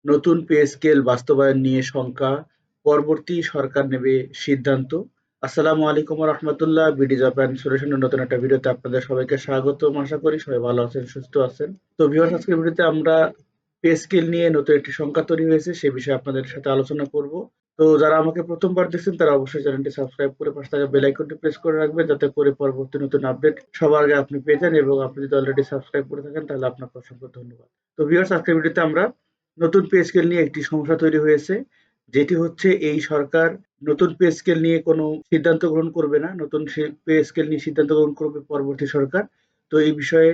নতুন pay scale বাস্তবায়ন নিয়ে শঙ্কা, পরবর্তী সরকার নেবে সিদ্ধান্ত। আসসালামু আলাইকুম রহমতুল্লাহ। বিডি জব অ্যান্ড সলিউশনের নতুন একটা ভিডিওতে আপনাদের সবাইকে স্বাগতম। আশা করি সবাই ভালো আছেন, সুস্থ আছেন। তো ভিউয়ার্স, আজকের ভিডিওতে আমরা পে স্কেল নিয়ে নতুন একটি শঙ্কা তৈরি হয়েছে সে বিষয়ে আপনাদের সাথে আলোচনা করব। তো যারা আমাকে প্রথমবার দেখছেন তারা অবশ্যই চ্যানেলটি সাবস্ক্রাইব করে পাশে থাকা বেল আইকনটি প্রেস করে রাখবেন, যাতে করে পরবর্তী নতুন আপডেট সবার আগে আপনি পেয়ে যান। এবং আপনি যদি অলরেডি সাবস্ক্রাইব করে থাকেন তাহলে আপনাকে অসংখ্য ধন্যবাদ। তো ভিউয়ার্স, আজকের ভিডিওতে আমরা নতুন পে স্কেল নিয়ে একটি সমস্যা তৈরি হয়েছে, যেটি হচ্ছে এই সরকার নতুন পে স্কেল নিয়ে কোনো সিদ্ধান্ত গ্রহণ করবে না। নতুন পে স্কেল নিয়ে সিদ্ধান্ত গ্রহণ করবে পরবর্তী সরকার। তো এই বিষয়ে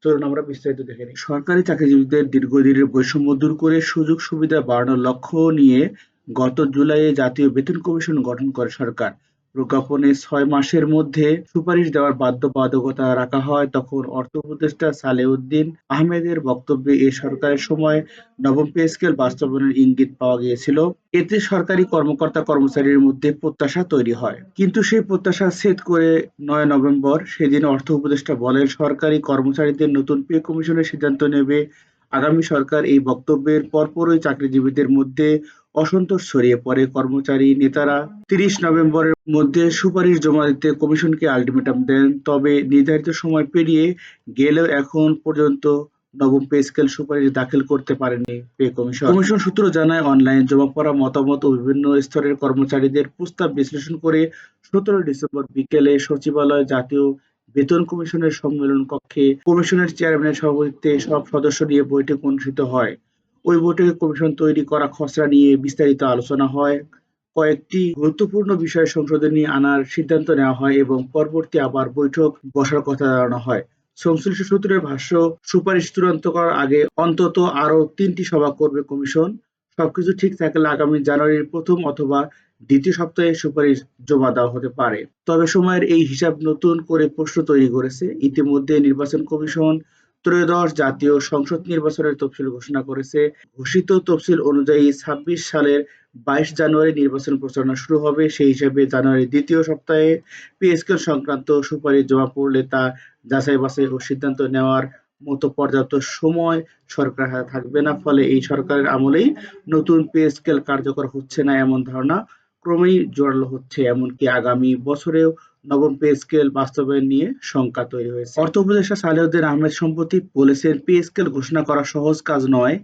চলুন আমরা বিস্তারিত দেখে নিই। সরকারি চাকরিজীবীদের দীর্ঘদিনের বৈষম্য দূর করে সুযোগ সুবিধা বাড়ানোর লক্ষ্য নিয়ে গত জুলাইয়ে জাতীয় বেতন কমিশন গঠন করে সরকার। প্রজ্ঞাপনে ৬ মাসের মধ্যে সুপারিশ দেওয়ার বাধ্যবাধকতা রাখা হয়। তখন অর্থ উপদেষ্টা সালেউদ্দিন আহমেদের বক্তব্যে এ সরকারের সময় নবম পে স্কেল বাস্তবায়নের ইঙ্গিত পাওয়া গিয়েছিল। এতে সরকারি কর্মকর্তা-কর্মচারীর মধ্যে প্রত্যাশা তৈরি হয়। কিন্তু সেই প্রত্যাশা ছেদ করে ৯ নভেম্বর সেদিন অর্থ উপদেষ্টা বলেন, সরকারি কর্মচারীদের নতুন পে কমিশনের সিদ্ধান্ত নেবে আগামী সরকার। এই বক্তব্যের পরপরই চাকরিজীবীদের মধ্যে অসন্তোষ ছড়িয়ে পড়ে। কর্মচারী নেতারা ৩০ নভেম্বরের মধ্যে সুপারিশ জমা দিতে কমিশনকে আলটিমেটাম দেন। তবে নির্ধারিত সময় পেরিয়ে গেলেও এখন পর্যন্ত নবম পে স্কেল সুপারিশ দাখিল করতে পারেনি পে কমিশন। কমিশন সূত্র জানায়, অনলাইন জমা পড়া মতামত ও বিভিন্ন স্তরের কর্মচারীদের প্রস্তাব বিশ্লেষণ করে ১৭ ডিসেম্বর বিকেলে সচিবালয় জাতীয় বেতন কমিশনের সম্মেলন কক্ষে কমিশনের চেয়ারম্যানের সভাপতিত্বে সব সদস্য নিয়ে বৈঠক অনুষ্ঠিত হয়। ওই বৈঠকে কমিশন তৈরি করা খসড়া নিয়ে বিস্তারিত আলোচনা হয়। কয়েকটি গুরুত্বপূর্ণ বিষয় সংশোধনী আনার সিদ্ধান্ত নেওয়া হয় এবং পরবর্তী আবার বৈঠক বসার কথা জানানো হয়। সংশ্লিষ্ট সূত্রের ভাষ্য, সুপারিশ চূড়ান্ত করার আগে অন্তত আরও ৩টি সভা করবে কমিশন। সবকিছু ঠিক থাকলে আগামী জানুয়ারির প্রথম অথবা দ্বিতীয় সপ্তাহে সুপারিশ জমা দেওয়া হতে পারে। তবে সময়ের এই হিসাব নতুন করে প্রশ্ন তৈরি করেছে। ইতিমধ্যে নির্বাচন কমিশন ত্রয়োদশ জাতীয় সংসদ নির্বাচনের তফসিল ঘোষণা করেছে। ঘোষিত তফসিল অনুযায়ী ২৬ সালের ২২ জানুয়ারি নির্বাচন প্রচারণা শুরু হবে। সেই হিসাবে জানুয়ারির দ্বিতীয় সপ্তাহে পে স্কেল সংক্রান্ত সুপারিশ জমা পড়লে তা যাচাই বাছাই ও সিদ্ধান্ত নেওয়ার মতো পর্যাপ্ত সময় সরকারের হাতে থাকবে না। ফলে এই সরকারের আমলেই নতুন পে স্কেল কার্যকর হচ্ছে না এমন ধারণা ক্রমেই জোরালো হচ্ছে। এমনকি আগামী বছরেও নবম পে স্কেল বাস্তবায়ন নিয়ে শঙ্কা তৈরি হয়েছে। অর্থ উপদেষ্টা সালেউদ্দিন আহমেদ সম্প্রতি বলেছেন, পে স্কেল ঘোষণা করা সহজ কাজ নয়।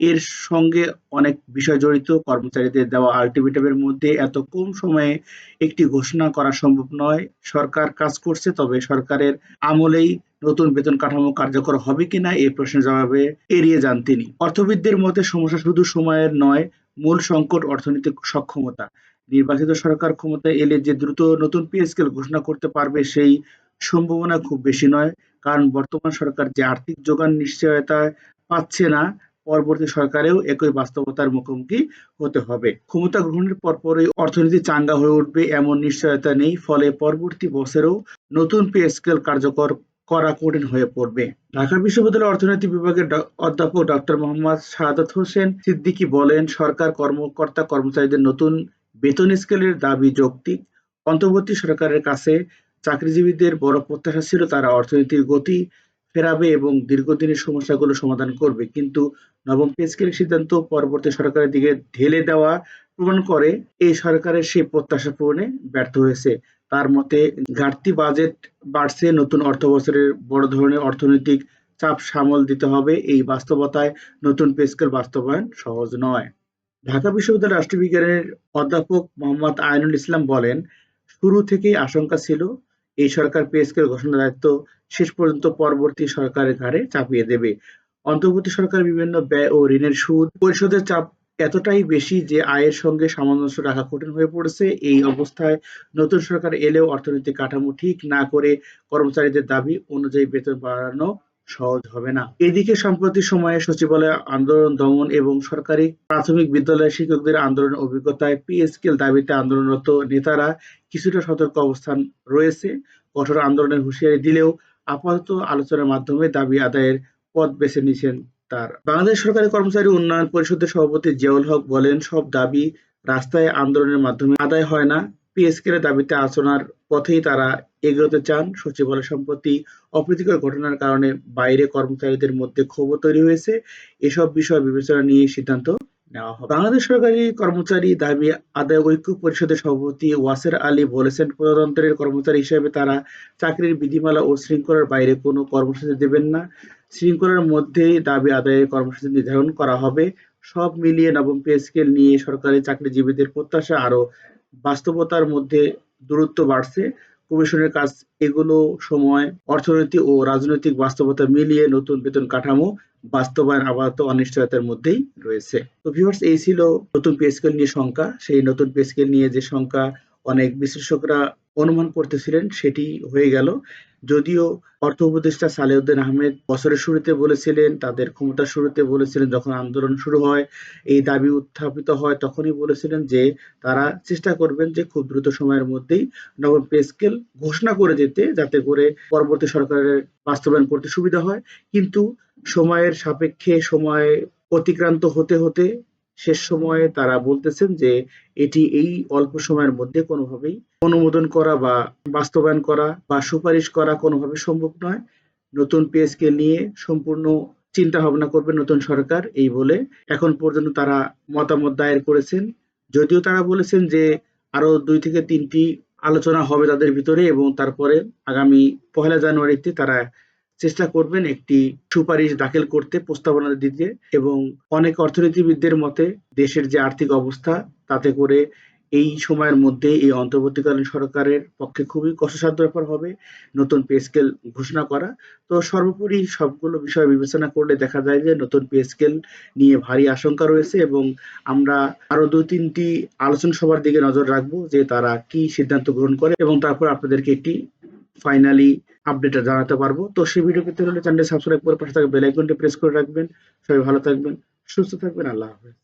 এর সঙ্গে অনেক বিষয় জড়িত। কর্মচারীদের দেওয়া আলটিমেটামের মধ্যে এত কম সময়ে একটি ঘোষণা করা সম্ভব নয়। সরকার কাজ করছে, তবে সরকারের আমলেই নতুন বেতন কাঠামো কার্যকর হবে কিনা এই প্রশ্নের জবাবে এড়িয়ে যান তিনি। অর্থবিদদের মতে সমস্যা শুধু সময়ের নয়, মূল সংকট অর্থনৈতিক সক্ষমতা। নির্বাচিত সরকার ক্ষমতায় এলে যে দ্রুত নতুন পে স্কেল ঘোষণা করতে পারবে সেই সম্ভাবনা খুব বেশি নয়। কারণ বর্তমান সরকার যে আর্থিক যোগান নিশ্চয়তা পাচ্ছে না, পরবর্তী সরকারেও একই বাস্তবতার মুখোমুখি হতে হবে। ক্ষমতা গ্রহণের পরপরই অর্থনীতি চাঙ্গা হয়ে উঠবে এমন নিশ্চয়তা নেই। ফলে পরবর্তী বছরেও নতুন পে স্কেল কার্যকর করা কঠিন হয়ে পড়বে। ঢাকা বিশ্ববিদ্যালয়ের অর্থনীতি বিভাগের অধ্যাপক ডক্টর মোহাম্মদ শাহাদাত হোসেন সিদ্দিকী বলেন, সরকার কর্মচারীদের নতুন বেতন স্কেলের দাবি যৌক্তিক। অন্তর্বর্তী সরকারের কাছে চাকরিজীবীদের বড় প্রত্যাশা ছিল তারা অর্থনীতির গতি ফেরাবে এবং দীর্ঘদিনের সমস্যাগুলো সমাধান করবে। কিন্তু নবম পে স্কেলের সিদ্ধান্ত পরবর্তী সরকারের দিকে ঢেলে দেওয়া প্রমাণ করে এই সরকারের সেই প্রত্যাশা পূরণে ব্যর্থ হয়েছে। তার মতে, ঘাটতি বাজেট বাড়ছে, নতুন অর্থবছরের বড় ধরনের অর্থনৈতিক চাপ সামাল দিতে হবে। এই বাস্তবতায় নতুন পে স্কেল বাস্তবায়ন সহজ নয়। ঢাকা বিশ্ববিদ্যালয়ের রাষ্ট্রবিজ্ঞানের অধ্যাপক মোহাম্মদ আইনুল ইসলাম বলেন, শুরু থেকেই আশঙ্কা ছিল এই সরকার পে স্কেল ঘোষণার দায়িত্ব শেষ পর্যন্ত পরবর্তী সরকারের ঘাড়ে চাপিয়ে দেবে। অন্তর্বর্তী সরকার বিভিন্ন ব্যয় ও ঋণের সুদ পরিশোধের চাপ এতটাই বেশি যে আয়ের সঙ্গে সামঞ্জস্য রাখা কঠিন হয়ে পড়েছে। এই অবস্থায় নতুন সরকার এলেও অর্থনৈতিক কাঠামো ঠিক না করে কর্মচারীদের দাবি অনুযায়ী বেতন বাড়ানো সহজ হবে না। এদিকে সাম্প্রতিক সময়ে সচিবালয় আন্দোলন দমন এবং সরকারি প্রাথমিক বিদ্যালয়ের শিক্ষকদের আন্দোলনের অভিজ্ঞতায় পে স্কেল দাবিতে আন্দোলনরত নেতারা কিছুটা সতর্ক অবস্থান রয়েছে। কঠোর আন্দোলনের হুঁশিয়ারি দিলেও আপাতত আলোচনার মাধ্যমে দাবি আদায়ের পথ বেছে নিয়েছেন তারা। বাংলাদেশ সরকারি কর্মচারী উন্নয়ন পরিষদের সভাপতি জিয়াউল হক বলেন, সব দাবি রাস্তায় আন্দোলনের মাধ্যমে আদায় হয় না। পে স্কেলের দাবিতে আলোচনার পথেই তারা এগোতে চান। সচিবালয় সম্প্রতি অপ্রীতিকর ঘটনার কারণে বাইরে কর্মচারীদের মধ্যে ক্ষোভ তৈরি হয়েছে। এসব বিষয় বিবেচনা নিয়ে সিদ্ধান্ত নেওয়া হবে। বাংলাদেশ সরকারি কর্মচারী দাবি আদায় ঐক্য পরিষদের সভাপতি ওয়াসের আলী বলেছেন, প্রজাতন্ত্রের কর্মচারী হিসেবে তারা চাকরির বিধিমালা ও শৃঙ্খলার বাইরে কোনো কর্মসূচি দেবেন না। শৃঙ্খলার মধ্যেই দাবি আদায়ের কর্মসূচি নির্ধারণ করা হবে। সব মিলিয়ে নবম পে স্কেল নিয়ে সরকারি চাকরিজীবীদের প্রত্যাশা আরও বাস্তবতার মধ্যে দূরত্ব বাড়ছে। কমিশনের কাজ এগুলো সময়, অর্থনীতি ও রাজনৈতিক বাস্তবতা মিলিয়ে নতুন বেতন কাঠামো বাস্তবায়ন আপাতত অনিশ্চয়তার মধ্যেই রয়েছে। তো ভিউয়ার্স, এই ছিল নতুন পে স্কেল নিয়ে শঙ্কা। সেই নতুন পে স্কেল নিয়ে যে শঙ্কা অনেক বিশ্লেষকরা অনুমান করতেছিলেন সেটি হয়ে গেল। যদিও অর্থ উপদেষ্টা সালেউদ্দিন আহমেদ বছরের শুরুতে বলেছিলেন, তাদের ক্ষমতার শুরুতে বলেছিলেন, যখন আন্দোলন শুরু হয়, এই দাবি উত্থাপিত হয়, তখনই বলেছিলেন যে তারা চেষ্টা করবেন যে খুব দ্রুত সময়ের মধ্যেই নবম পে স্কেল ঘোষণা করে যেতে, যাতে করে পরবর্তী সরকারের বাস্তবায়ন করতে সুবিধা হয়। কিন্তু সময়ের সাপেক্ষে সময় অতিক্রান্ত হতে হতে শেষ সময়ে তারা বলতেছেন যে এটি এই অল্প সময়ের মধ্যে কোনোভাবেই অনুমোদন করা বা বাস্তবায়ন করা বা সুপারিশ করা কোনোভাবে সম্ভব নয়। নতুন পে স্কেল নিয়ে সম্পূর্ণ চিন্তা ভাবনা করবে নতুন সরকার, এই বলে এখন পর্যন্ত তারা মতামত দায়ের করেছেন। যদিও তারা বলেছেন যে আরো 2 থেকে 3টি আলোচনা হবে তাদের ভিতরে, এবং তারপরে আগামী 1লা জানুয়ারিতে তারা চেষ্টা করবেন একটি সুপারিশ দাখিল করতে, প্রস্তাবনা দিতে। এবং অনেক অর্থনীতিবিদদের মতে দেশের যে আর্থিক অবস্থা, তাতে করে এই সময়ের মধ্যে এই অন্তর্বর্তীকালীন সরকারের পক্ষে খুবই কষ্টসাধ্য ব্যাপার হবে নতুন পে স্কেল ঘোষণা করা। তো সর্বোপরি সবগুলো বিষয় বিবেচনা করলে দেখা যায় যে নতুন পে স্কেল নিয়ে ভারী আশঙ্কা রয়েছে, এবং আমরা আরো 2-3টি আলোচনা সভার দিকে নজর রাখবো যে তারা কি সিদ্ধান্ত গ্রহণ করে, এবং তারপর আপনাদেরকে একটি ফাইনালি আপডেট জানাতে পারবো। তো সেই ভিডিও পেতে হলে চ্যানেলটি সাবস্ক্রাইব করে পাশে থাকা বেল আইকনটি প্রেস করে রাখবেন। সবাই ভালো থাকবেন, সুস্থ থাকবেন। আল্লাহ হাফেজ।